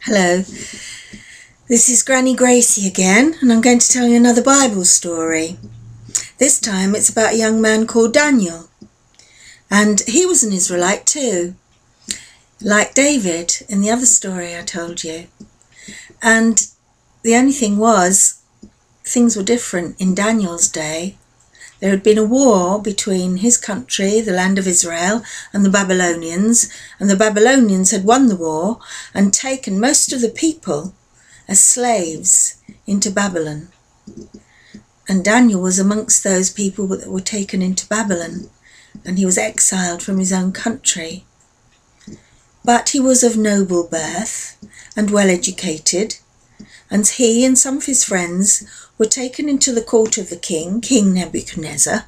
Hello, this is Granny Gracie again, and I'm going to tell you another Bible story. This time it's about a young man called Daniel, and he was an Israelite too, like David in the other story I told you. And the only thing was, things were different in Daniel's day. There had been a war between his country, the land of Israel, and the Babylonians, and the Babylonians had won the war and taken most of the people as slaves into Babylon. And Daniel was amongst those people that were taken into Babylon, and he was exiled from his own country. But he was of noble birth and well educated, and he and some of his friends were taken into the court of the king, King Nebuchadnezzar,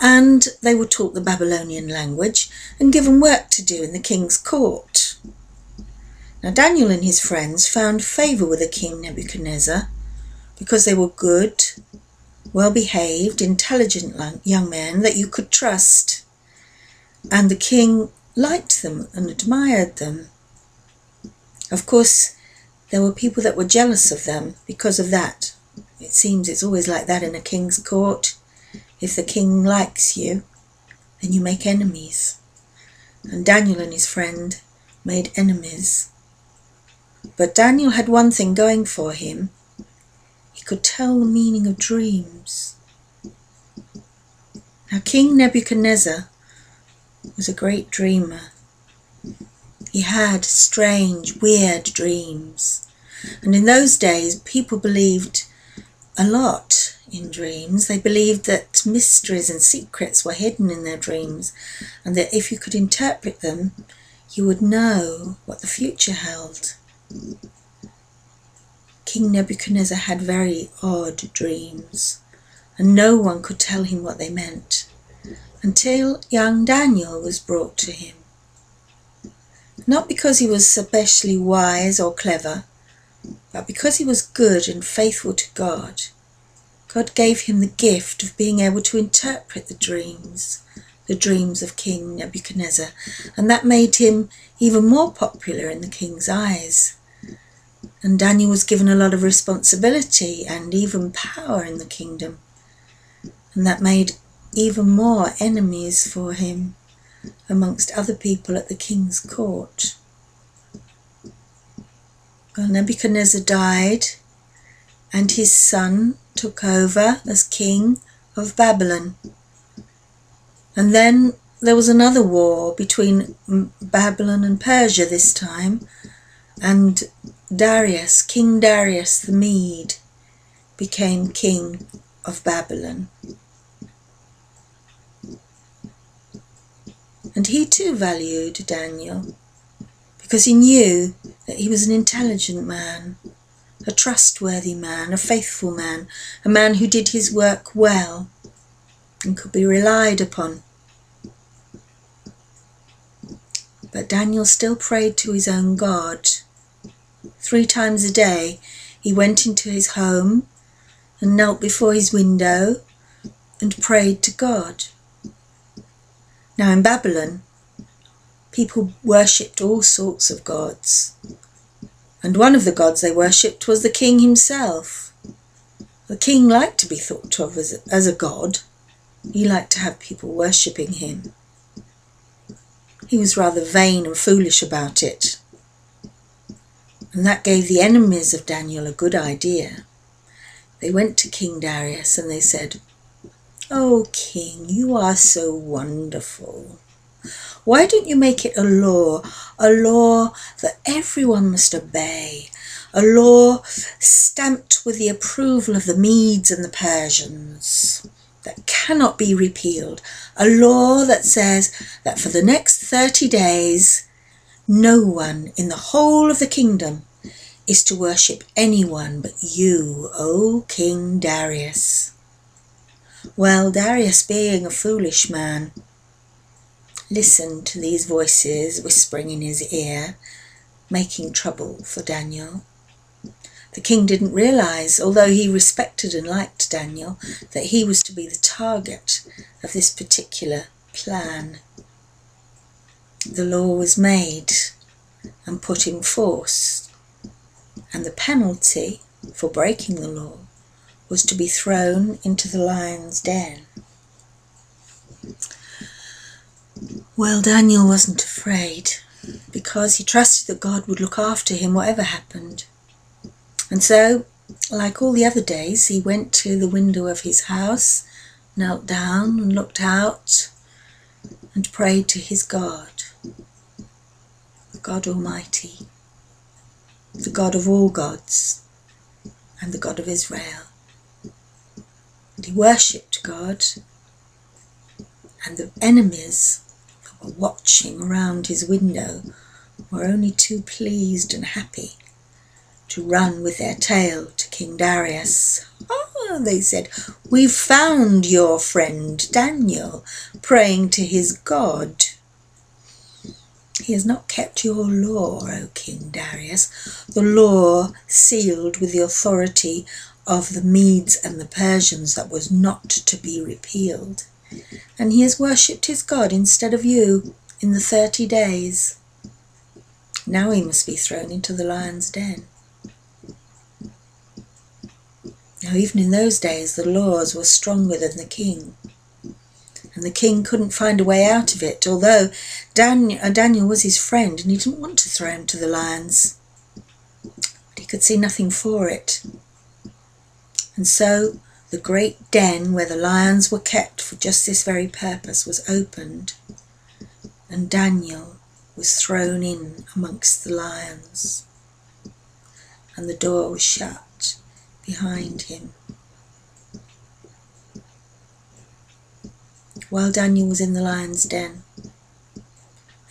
and they were taught the Babylonian language and given work to do in the king's court. Now Daniel and his friends found favour with the king Nebuchadnezzar because they were good, well-behaved, intelligent young men that you could trust, and the king liked them and admired them. Of course, there were people that were jealous of them because of that. It seems it's always like that in a king's court. If the king likes you, then you make enemies. And Daniel and his friend made enemies. But Daniel had one thing going for him. He could tell the meaning of dreams. Now King Nebuchadnezzar was a great dreamer. He had strange, weird dreams. And in those days, people believed a lot in dreams. They believed that mysteries and secrets were hidden in their dreams, and that if you could interpret them, you would know what the future held. King Nebuchadnezzar had very odd dreams, and no one could tell him what they meant, until young Daniel was brought to him. Not because he was especially wise or clever, but because he was good and faithful to God. God gave him the gift of being able to interpret the dreams of King Nebuchadnezzar, and that made him even more popular in the king's eyes. And Daniel was given a lot of responsibility and even power in the kingdom, and that made even more enemies for him amongst other people at the king's court. Well, Nebuchadnezzar died, and his son took over as king of Babylon. And then there was another war between Babylon and Persia this time, and Darius, King Darius the Mede, became king of Babylon. And he too valued Daniel, because he knew that he was an intelligent man, a trustworthy man, a faithful man, a man who did his work well and could be relied upon. But Daniel still prayed to his own God. 3 times a day he went into his home and knelt before his window and prayed to God. Now in Babylon, people worshipped all sorts of gods, and one of the gods they worshipped was the king himself. The king liked to be thought of as a god. He liked to have people worshipping him. He was rather vain and foolish about it, and that gave the enemies of Daniel a good idea. They went to King Darius and they said, "Oh, king, you are so wonderful. Why don't you make it a law that everyone must obey, a law stamped with the approval of the Medes and the Persians, that cannot be repealed, a law that says that for the next 30 days, no one in the whole of the kingdom is to worship anyone but you, O King Darius." Well, Darius, being a foolish man, listened to these voices whispering in his ear, making trouble for Daniel. The king didn't realize, although he respected and liked Daniel, that he was to be the target of this particular plan. The law was made and put in force and the penalty for breaking the law was to be thrown into the lion's den. Well, Daniel wasn't afraid, because he trusted that God would look after him whatever happened. And so, like all the other days, he went to the window of his house, knelt down and looked out and prayed to his God, God Almighty, the God of all gods and the God of Israel. And he worshipped God, and the enemies that were watching around his window were only too pleased and happy to run with their tail to King Darius. "Oh," they said, "we've found your friend Daniel praying to his God. He has not kept your law, O King Darius, the law sealed with the authority of the Medes and the Persians that was not to be repealed. And he has worshipped his God instead of you in the 30 days. Now he must be thrown into the lion's den." Now, even in those days, the laws were stronger than the king, and the king couldn't find a way out of it, although Daniel was his friend and he didn't want to throw him to the lions, but he could see nothing for it. And so the great den where the lions were kept for just this very purpose was opened, and Daniel was thrown in amongst the lions, and the door was shut behind him. While Daniel was in the lion's den,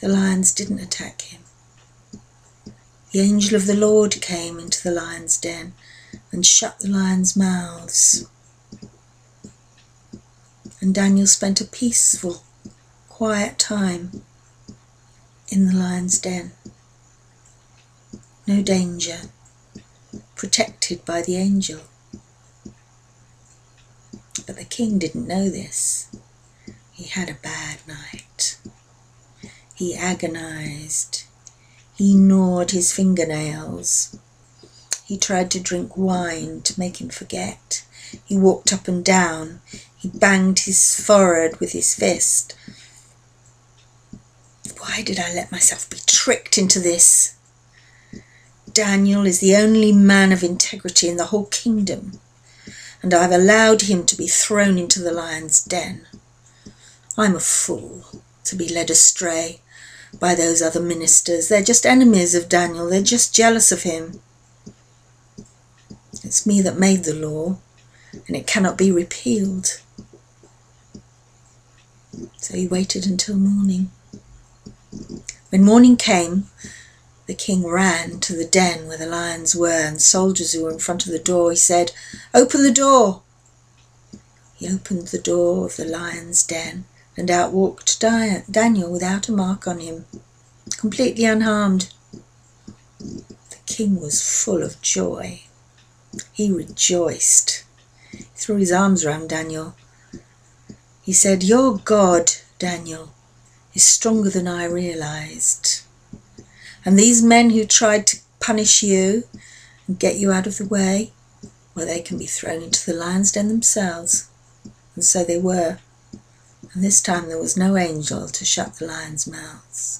the lions didn't attack him. The angel of the Lord came into the lion's den and shut the lions' mouths. And Daniel spent a peaceful, quiet time in the lion's den. No danger, protected by the angel. But the king didn't know this. He had a bad night. He agonized. He gnawed his fingernails. He tried to drink wine to make him forget. He walked up and down. He banged his forehead with his fist. Why did I let myself be tricked into this? Daniel is the only man of integrity in the whole kingdom, and I've allowed him to be thrown into the lion's den. I'm a fool to be led astray by those other ministers. They're just enemies of Daniel. They're just jealous of him. It's me that made the law, and it cannot be repealed. So he waited until morning. When morning came, the king ran to the den where the lions were, and soldiers who were in front of the door, he said, "Open the door." He opened the door of the lion's den, and out walked Daniel without a mark on him, completely unharmed. The king was full of joy. He rejoiced. He threw his arms around Daniel. He said, "Your God, Daniel, is stronger than I realized. And these men who tried to punish you and get you out of the way, well, they can be thrown into the lion's den themselves." And so they were. And this time there was no angel to shut the lions' mouths.